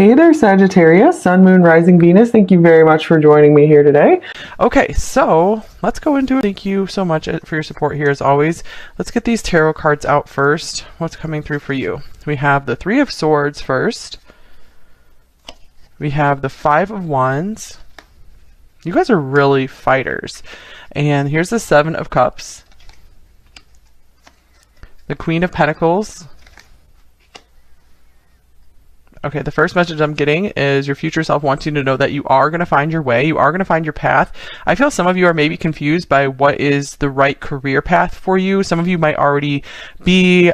Hey there, Sagittarius, Sun, Moon, Rising, Venus. Thank you very much for joining me here today. Okay, so let's go into it. Thank you so much for your support here as always. Let's get these tarot cards out first. What's coming through for you? We have the Three of Swords first. We have the Five of Wands. You guys are really fighters. And here's the Seven of Cups. The Queen of Pentacles. Okay, the first message I'm getting is your future self wants you to know that you are going to find your way. You are going to find your path. I feel some of you are maybe confused by what is the right career path for you. Some of you might already be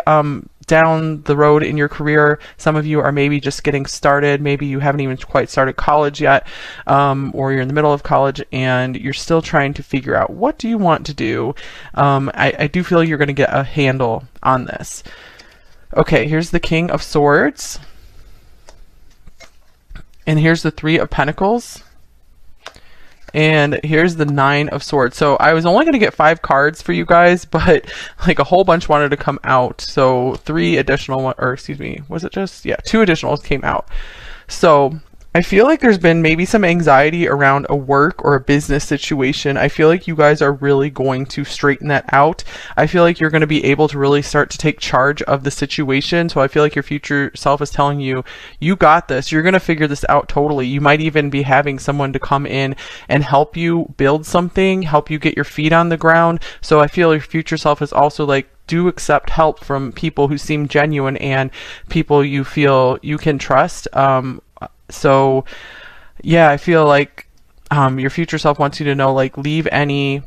down the road in your career. Some of you are maybe just getting started. Maybe you haven't even quite started college yet, or you're in the middle of college and you're still trying to figure out what do you want to do. I do feel you're going to get a handle on this. Okay, here's the King of Swords. And here's the Three of Pentacles. And here's the Nine of Swords. So I was only going to get 5 cards for you guys, but like a whole bunch wanted to come out. So 3 additional, or excuse me, was it just? Yeah, 2 additionals came out. So I feel like there's been maybe some anxiety around a work or a business situation. I feel like you guys are really going to straighten that out. I feel like you're going to be able to really start to take charge of the situation. So I feel like your future self is telling you, you got this. You're going to figure this out totally. You might even be having someone to come in and help you build something, help you get your feet on the ground. So I feel your future self is also like, do accept help from people who seem genuine and people you feel you can trust. So yeah, I feel like your future self wants you to know, like, leave any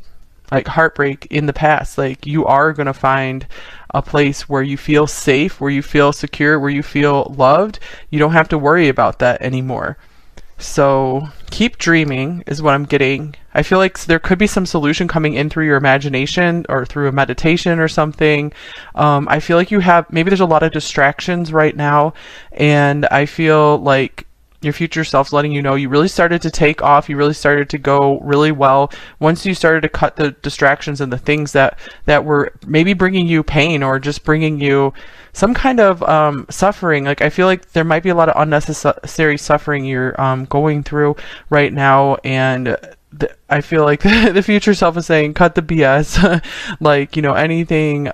like heartbreak in the past. Like, you are going to find a place where you feel safe, where you feel secure, where you feel loved. You don't have to worry about that anymore. So keep dreaming is what I'm getting. I feel like there could be some solution coming in through your imagination or through a meditation or something. I feel like you have, maybe there's a lot of distractions right now, and I feel like your future self's letting you know you really started to take off. You really started to go really well once you started to cut the distractions and the things that were maybe bringing you pain or just bringing you some kind of suffering. Like, I feel like there might be a lot of unnecessary suffering you're going through right now, and I feel like the future self is saying, cut the BS. Like, you know, anything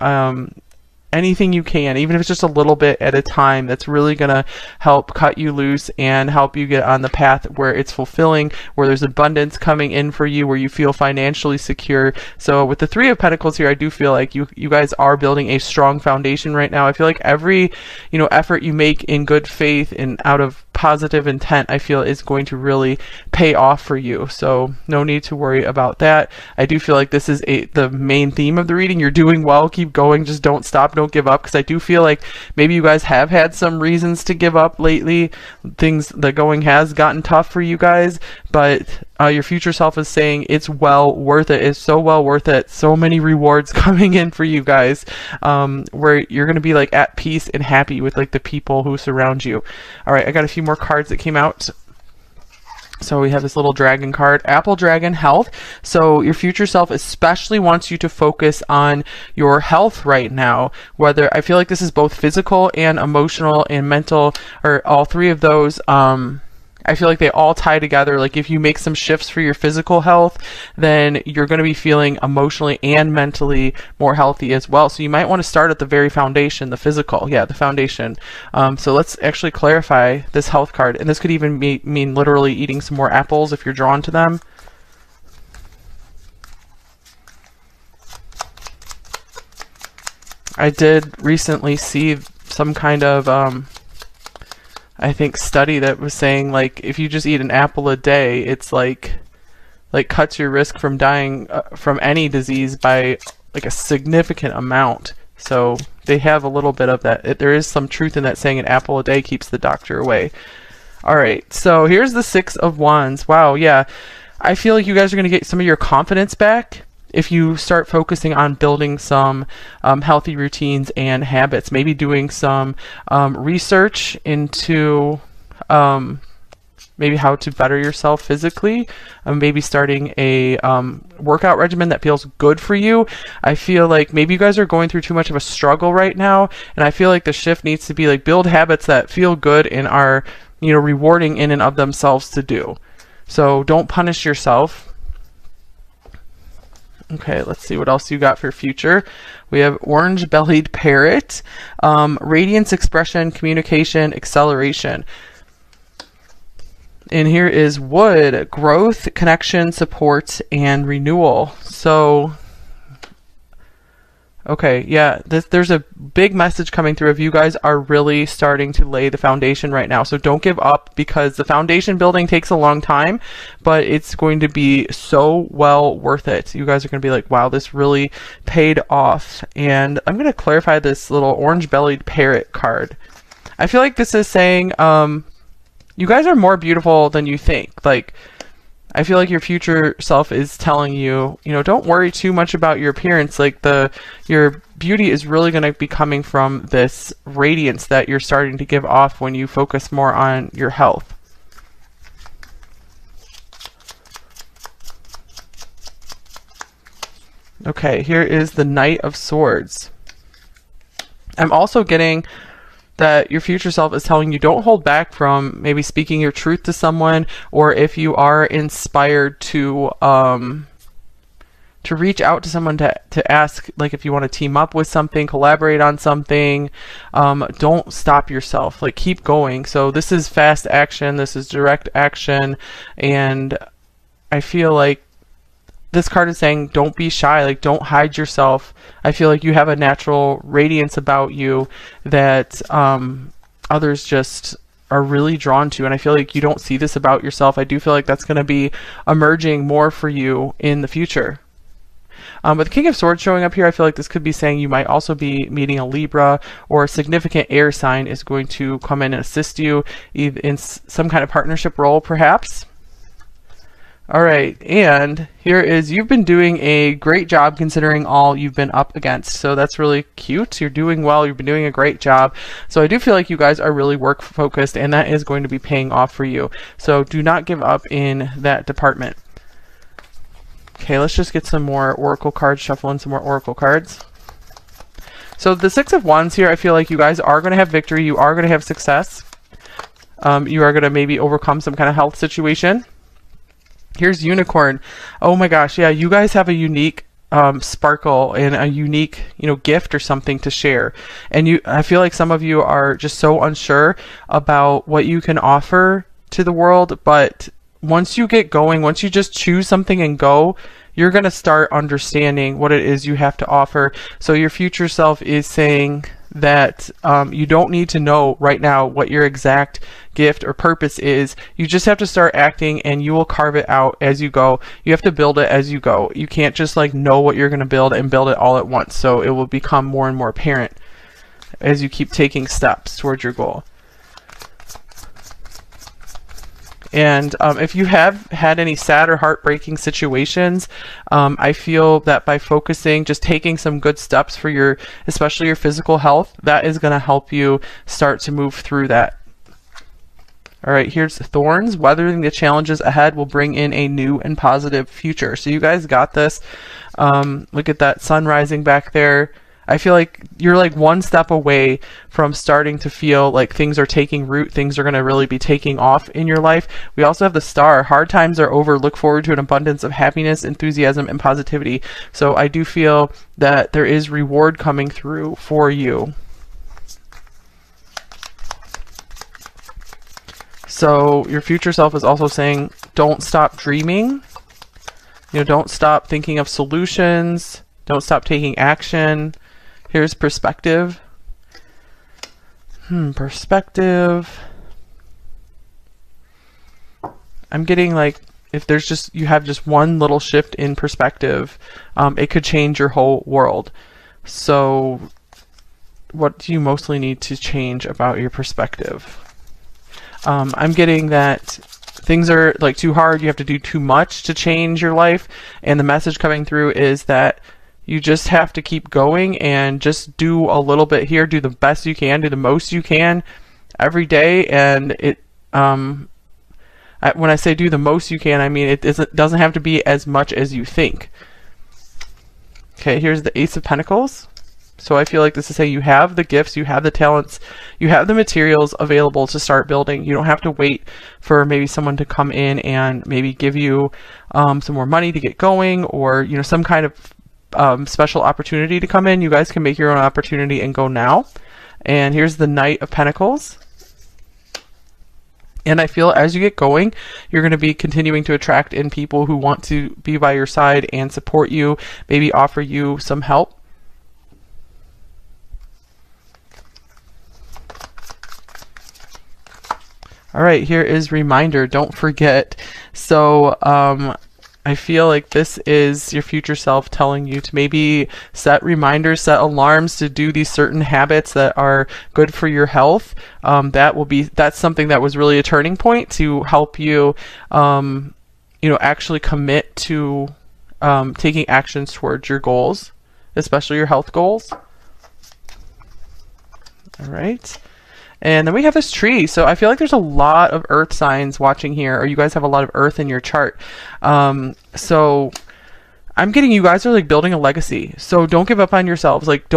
you can, even if it's just a little bit at a time, that's really going to help cut you loose and help you get on the path where it's fulfilling, where there's abundance coming in for you, where you feel financially secure. So with the Three of Pentacles here, I do feel like you guys are building a strong foundation right now. I feel like every, you know, effort you make in good faith and out of positive intent, I feel is going to really pay off for you. So no need to worry about that. I do feel like this is the main theme of the reading. You're doing well. Keep going. Just don't stop. Don't give up. Because I do feel like maybe you guys have had some reasons to give up lately. The going has gotten tough for you guys, but your future self is saying it's well worth it. It's so well worth it. So many rewards coming in for you guys, where you're going to be like at peace and happy with like the people who surround you. All right, I got a few more cards that came out. So we have this little dragon card, Apple Dragon Health. So your future self especially wants you to focus on your health right now. Whether, I feel like this is both physical and emotional and mental, or all 3 of those. I feel like they all tie together. Like, if you make some shifts for your physical health, then you're going to be feeling emotionally and mentally more healthy as well. So you might want to start at the very foundation, the physical. Yeah, the foundation. So let's actually clarify this health card. And this could even mean literally eating some more apples if you're drawn to them. I did recently see some kind of I think study that was saying, like, if you just eat an apple a day, it's like cuts your risk from dying from any disease by like a significant amount. So they have a little bit of that. There is some truth in that, saying an apple a day keeps the doctor away. All right, so here's the Six of Wands. Wow, yeah. I feel like you guys are going to get some of your confidence back if you start focusing on building some healthy routines and habits, maybe doing some research into maybe how to better yourself physically, maybe starting a workout regimen that feels good for you. I feel like maybe you guys are going through too much of a struggle right now, and I feel like the shift needs to be like build habits that feel good and are rewarding in and of themselves to do. So don't punish yourself. Okay, let's see what else you got for future. We have orange-bellied parrot, radiance, expression, communication, acceleration. And here is wood, growth, connection, support, and renewal. So, okay, yeah, there's a big message coming through of you guys are really starting to lay the foundation right now. So don't give up, because the foundation building takes a long time, but it's going to be so well worth it. You guys are going to be like, wow, this really paid off. And I'm going to clarify this little orange-bellied parrot card. I feel like this is saying, you guys are more beautiful than you think. Like, I feel like your future self is telling you, don't worry too much about your appearance. Like, your beauty is really going to be coming from this radiance that you're starting to give off when you focus more on your health. Okay, here is the Knight of Swords. I'm also getting that your future self is telling you don't hold back from maybe speaking your truth to someone, or if you are inspired to reach out to someone to ask, like, if you want to team up with something, collaborate on something, don't stop yourself. Like, keep going. So this is fast action, this is direct action, and I feel like this card is saying don't be shy, like, don't hide yourself. I feel like you have a natural radiance about you that others just are really drawn to, and I feel like you don't see this about yourself. I do feel like that's going to be emerging more for you in the future. With the King of Swords showing up here, I feel like this could be saying you might also be meeting a Libra, or a significant air sign is going to come in and assist you in some kind of partnership role, perhaps. All right, and here is, you've been doing a great job considering all you've been up against. So that's really cute. You're doing well. You've been doing a great job. So I do feel like you guys are really work focused, and that is going to be paying off for you. So do not give up in that department. Okay, let's just get some more oracle cards, shuffle in some more oracle cards. So the Six of Wands here, I feel like you guys are going to have victory. You are going to have success. You are going to maybe overcome some kind of health situation. Here's Unicorn. Oh my gosh, yeah, you guys have a unique sparkle and a unique, gift or something to share. And I feel like some of you are just so unsure about what you can offer to the world, but once you get going, once you just choose something and go, you're going to start understanding what it is you have to offer. So your future self is saying that you don't need to know right now what your exact gift or purpose is. You just have to start acting, and you will carve it out as you go. You have to build it as you go. You can't just know what you're going to build and build it all at once. So it will become more and more apparent as you keep taking steps towards your goal. And if you have had any sad or heartbreaking situations, I feel that by focusing, just taking some good steps for especially your physical health, that is going to help you start to move through that. All right, here's Thorns. Weathering the challenges ahead will bring in a new and positive future. So you guys got this. Look at that sun rising back there. I feel like you're one step away from starting to feel like things are taking root. Things are going to really be taking off in your life. We also have the Star. Hard times are over. Look forward to an abundance of happiness, enthusiasm, and positivity. So I do feel that there is reward coming through for you. So your future self is also saying, don't stop dreaming. Don't stop thinking of solutions. Don't stop taking action. Here's perspective. Perspective. I'm getting if there's you have just one little shift in perspective, it could change your whole world. So what do you mostly need to change about your perspective? I'm getting that things are too hard. You have to do too much to change your life. And the message coming through is that you just have to keep going and just do a little bit here, do the best you can, do the most you can every day. And when I say do the most you can, I mean it doesn't have to be as much as you think. Okay, here's the Ace of Pentacles. So I feel like this is saying you have the gifts, you have the talents, you have the materials available to start building. You don't have to wait for maybe someone to come in and maybe give you some more money to get going, or some kind of special opportunity to come in. You guys can make your own opportunity and go now. And here's the Knight of Pentacles. And I feel as you get going, you're going to be continuing to attract in people who want to be by your side and support you, maybe offer you some help. All right, here is reminder. Don't forget. So I feel like this is your future self telling you to maybe set reminders, set alarms to do these certain habits that are good for your health. That's something that was really a turning point to help you, actually commit to taking actions towards your goals, especially your health goals. All right. And then we have this tree. So I feel like there's a lot of earth signs watching here, or you guys have a lot of earth in your chart. So I'm getting you guys are like building a legacy. So don't give up on yourselves. Like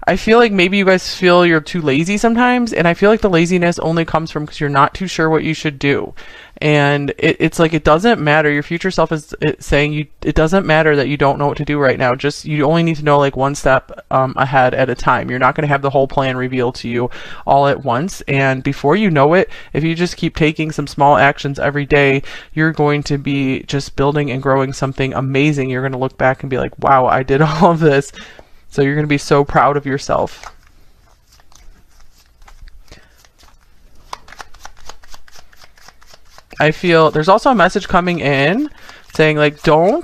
I feel like maybe you guys feel you're too lazy sometimes. And I feel like the laziness only comes from because you're not too sure what you should do. And it's like, it doesn't matter. Your future self is saying it doesn't matter that you don't know what to do right now. Just, you only need to know like one step ahead at a time. You're not going to have the whole plan revealed to you all at once. And before you know it, if you just keep taking some small actions every day, you're going to be just building and growing something amazing. You're going to look back and be like, wow, I did all of this. So you're going to be so proud of yourself. I feel there's also a message coming in saying like, your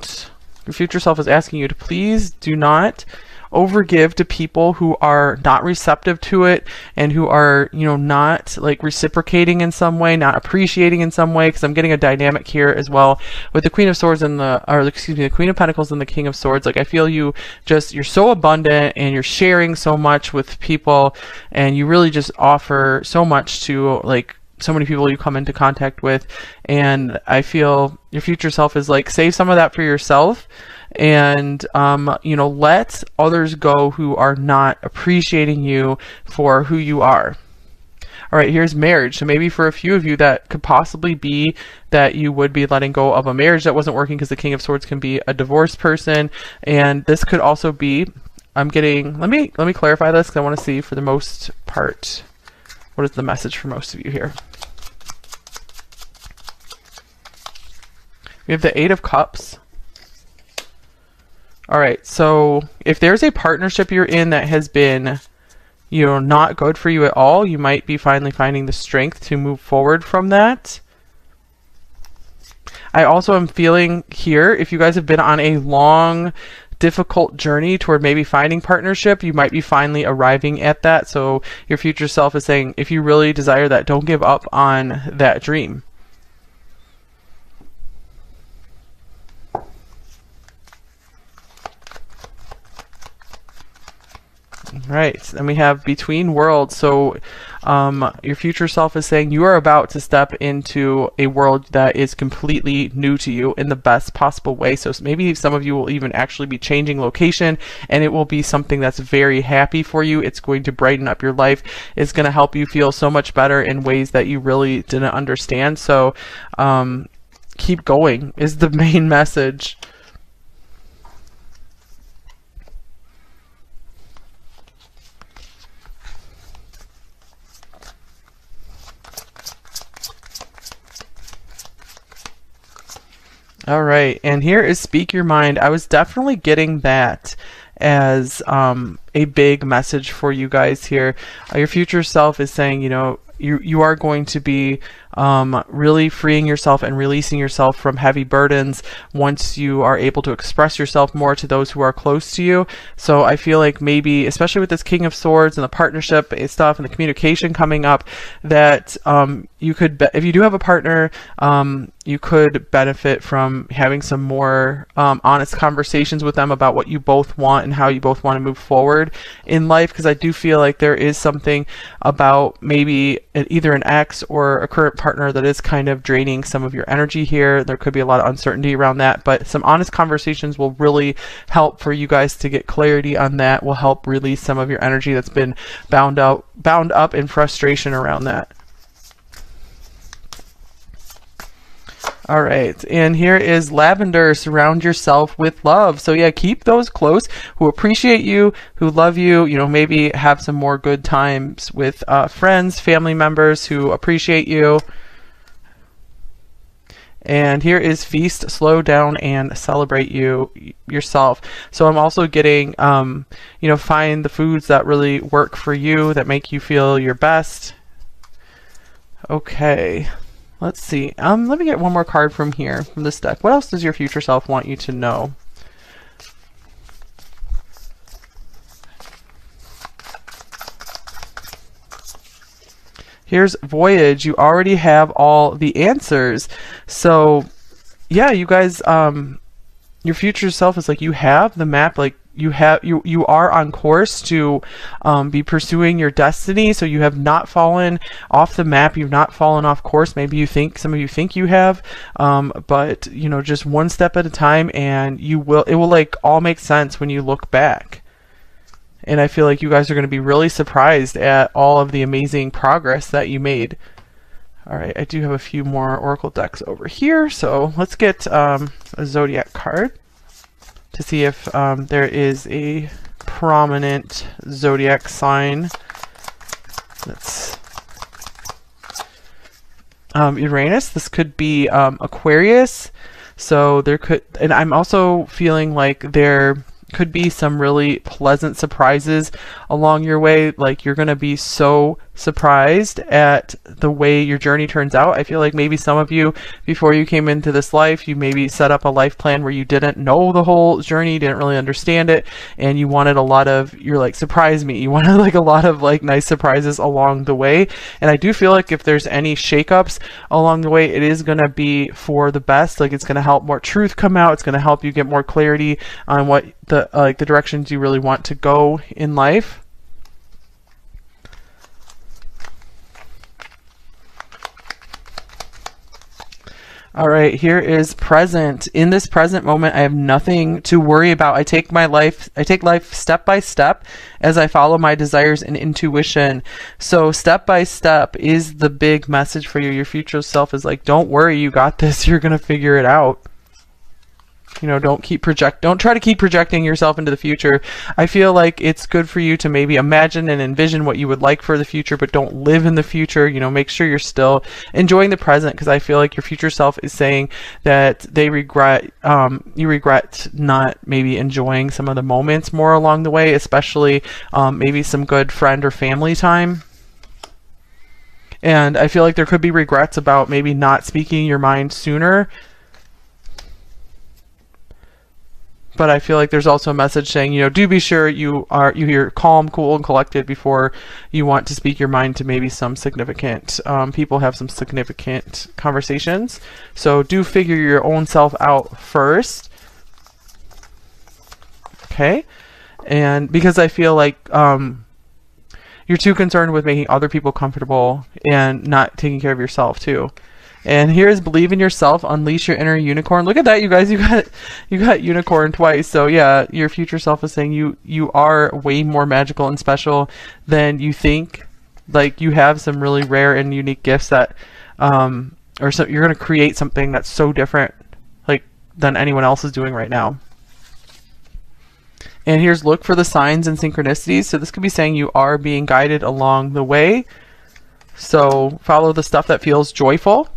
future self is asking you to please do not overgive to people who are not receptive to it and who are, not like reciprocating in some way, not appreciating in some way. Because I'm getting a dynamic here as well with the Queen of Swords and the Queen of Pentacles and the King of Swords. Like I feel you're so abundant and you're sharing so much with people, and you really just offer so much to like so many people you come into contact with. And I feel your future self is like, save some of that for yourself, and let others go who are not appreciating you for who you are. All right, here's marriage. So maybe for a few of you that could possibly be that you would be letting go of a marriage that wasn't working, because the King of Swords can be a divorced person. And this could also be, let me clarify this, because I want to see for the most part, what is the message for most of you here? We have the Eight of Cups. All right, so if there's a partnership you're in that has been, not good for you at all, you might be finally finding the strength to move forward from that. I also am feeling here, if you guys have been on a long, difficult journey toward maybe finding partnership, you might be finally arriving at that. So your future self is saying, if you really desire that, don't give up on that dream. Right, and we have Between Worlds. So your future self is saying you are about to step into a world that is completely new to you in the best possible way. So maybe some of you will even actually be changing location, and it will be something that's very happy for you. It's going to brighten up your life. It's going to help you feel so much better in ways that you really didn't understand. So keep going is the main message. All right, and here is Speak Your Mind. I was definitely getting that as a big message for you guys here. Your future self is saying, you are going to be really freeing yourself and releasing yourself from heavy burdens once you are able to express yourself more to those who are close to you. So I feel like maybe, especially with this King of Swords and the partnership stuff and the communication coming up, that you could, if you do have a partner, you could benefit from having some more honest conversations with them about what you both want and how you both want to move forward in life. Because I do feel like there is something about maybe either an ex or a current partner partner that is kind of draining some of your energy here. There could be a lot of uncertainty around that, but some honest conversations will really help for you guys to get clarity on that, will help release some of your energy that's been bound up in frustration around that. All right, and here is lavender. Surround yourself with love. So yeah, keep those close who appreciate you, who love you. You know, maybe have some more good times with friends, family members who appreciate you. And here is feast, slow down, and celebrate yourself. So I'm also getting, you know, find the foods that really work for you, that make you feel your best. Okay. Let's see. Let me get one more card from here, from this deck. What else does your future self want you to know? Here's Voyage. You already have all the answers. So, yeah, you guys, your future self is like, you have the map, like, you are on course to be pursuing your destiny. So you have not fallen off the map. You've not fallen off course. Maybe some of you think you have, but you know, just one step at a time, and it will like all make sense when you look back. And I feel like you guys are going to be really surprised at all of the amazing progress that you made. All right, I do have a few more oracle decks over here, so let's get a zodiac card to see if there is a prominent zodiac sign that's Uranus. This could be Aquarius. So there could, and I'm also feeling like there could be some really pleasant surprises along your way. Like you're going to be so surprised at the way your journey turns out. I feel like maybe some of you, before you came into this life, you maybe set up a life plan where you didn't know the whole journey, didn't really understand it, and you wanted a lot of, you're like, surprise me. You wanted like a lot of like nice surprises along the way. And I do feel like if there's any shakeups along the way, it is going to be for the best. Like it's going to help more truth come out. It's going to help you get more clarity on what the like the directions you really want to go in life. All right, here is present. In this present moment, I have nothing to worry about. I take life step by step as I follow my desires and intuition. So step by step is the big message for you. Your future self is like, don't worry, you got this. You're going to figure it out. You know, don't try to keep projecting yourself into the future. I feel like it's good for you to maybe imagine and envision what you would like for the future, but don't live in the future. You know, make sure you're still enjoying the present, because I feel like your future self is saying that they regret, you regret not maybe enjoying some of the moments more along the way, especially maybe some good friend or family time. And I feel like there could be regrets about maybe not speaking your mind sooner. But I feel like there's also a message saying, you know, do be sure you're calm, cool, and collected before you want to speak your mind to maybe some significant people, have some significant conversations. So do figure your own self out first. Okay. And because I feel like you're too concerned with making other people comfortable and not taking care of yourself too. And here's believe in yourself, unleash your inner unicorn. Look at that, you guys. You got unicorn twice. So yeah, your future self is saying you are way more magical and special than you think. Like you have some really rare and unique gifts that or so you're going to create something that's so different like than anyone else is doing right now. And here's look for the signs and synchronicities. So this could be saying you are being guided along the way. So follow the stuff that feels joyful.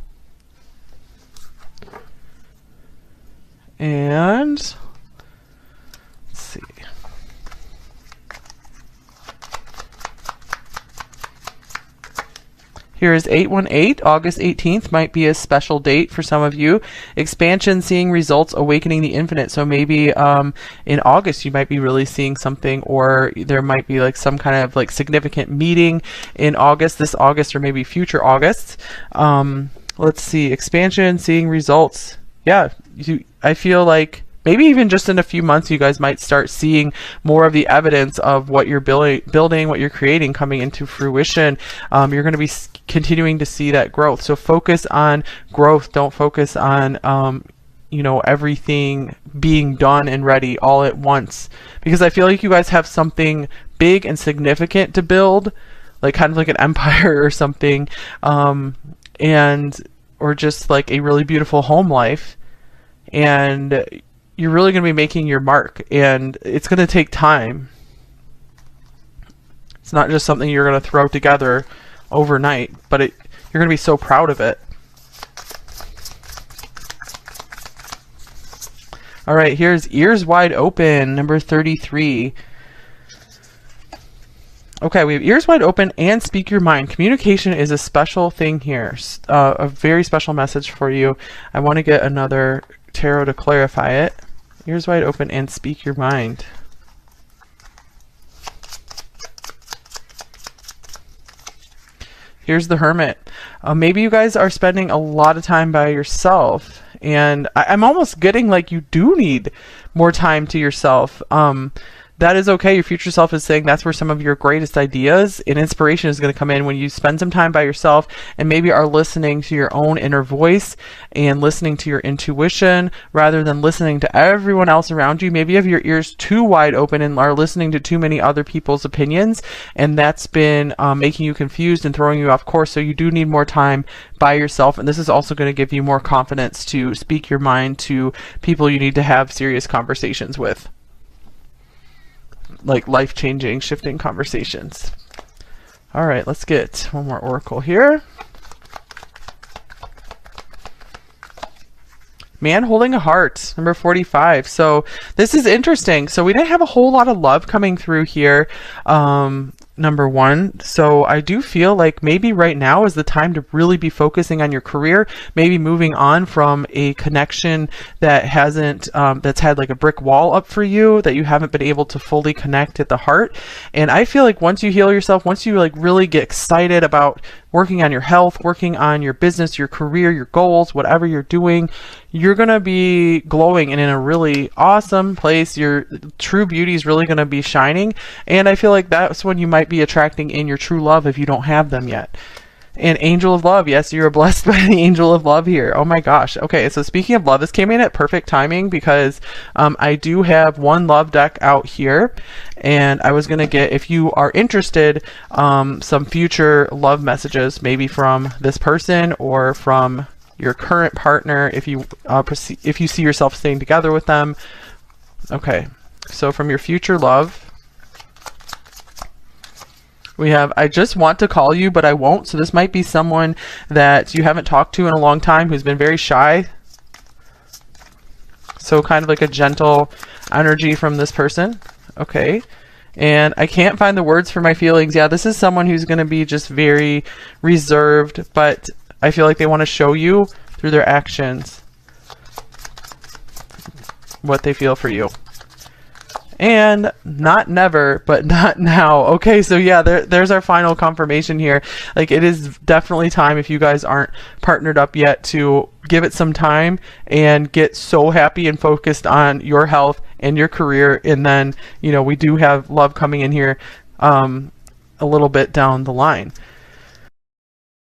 And let's see. Here is 818. August 18th might be a special date for some of you. Expansion, seeing results, awakening the infinite. So maybe in August you might be really seeing something, or there might be like some kind of like significant meeting in August, this August, or maybe future Augusts. Let's see. Expansion, seeing results. Yeah, I feel like maybe even just in a few months, you guys might start seeing more of the evidence of what you're building, what you're creating coming into fruition. You're going to be continuing to see that growth. So focus on growth. Don't focus on, you know, everything being done and ready all at once, because I feel like you guys have something big and significant to build, like kind of like an empire or something, or just like a really beautiful home life. And you're really going to be making your mark, and it's going to take time. It's not just something you're going to throw together overnight, but you're going to be so proud of it. All right, here's ears wide open, number 33. Okay, we have ears wide open and speak your mind. Communication is a special thing here, a very special message for you. I want to get another tarot to clarify it. Ears wide open and speak your mind. Here's the Hermit. Maybe you guys are spending a lot of time by yourself, and I'm almost getting like you do need more time to yourself. That is okay. Your future self is saying that's where some of your greatest ideas and inspiration is going to come in, when you spend some time by yourself and maybe are listening to your own inner voice and listening to your intuition rather than listening to everyone else around you. Maybe you have your ears too wide open and are listening to too many other people's opinions, and that's been making you confused and throwing you off course. So you do need more time by yourself, and this is also going to give you more confidence to speak your mind to people you need to have serious conversations with, like life-changing, shifting conversations. All right, let's get one more oracle here. Man holding a heart, number 45. So this is interesting. So we didn't have a whole lot of love coming through here, number one. So I do feel like maybe right now is the time to really be focusing on your career, maybe moving on from a connection that hasn't, that's had like a brick wall up for you, that you haven't been able to fully connect at the heart. And I feel like once you heal yourself, once you like really get excited about working on your health, working on your business, your career, your goals, whatever you're doing, you're going to be glowing and in a really awesome place. Your true beauty is really going to be shining. And I feel like that's when you might be attracting in your true love if you don't have them yet. And angel of love. Yes, you're blessed by the angel of love here. Oh my gosh. Okay, so speaking of love, this came in at perfect timing because I do have one love deck out here, and I was going to get, if you are interested, some future love messages, maybe from this person or from your current partner, if you see yourself staying together with them. Okay, so from your future love, we have, I just want to call you, but I won't. So this might be someone that you haven't talked to in a long time, who's been very shy. So kind of like a gentle energy from this person. Okay. And I can't find the words for my feelings. Yeah, this is someone who's going to be just very reserved, but I feel like they want to show you through their actions what they feel for you. And not never, but not now. Okay, so yeah, there's our final confirmation here. Like, it is definitely time, if you guys aren't partnered up yet, to give it some time and get so happy and focused on your health and your career. And then, you know, we do have love coming in here a little bit down the line.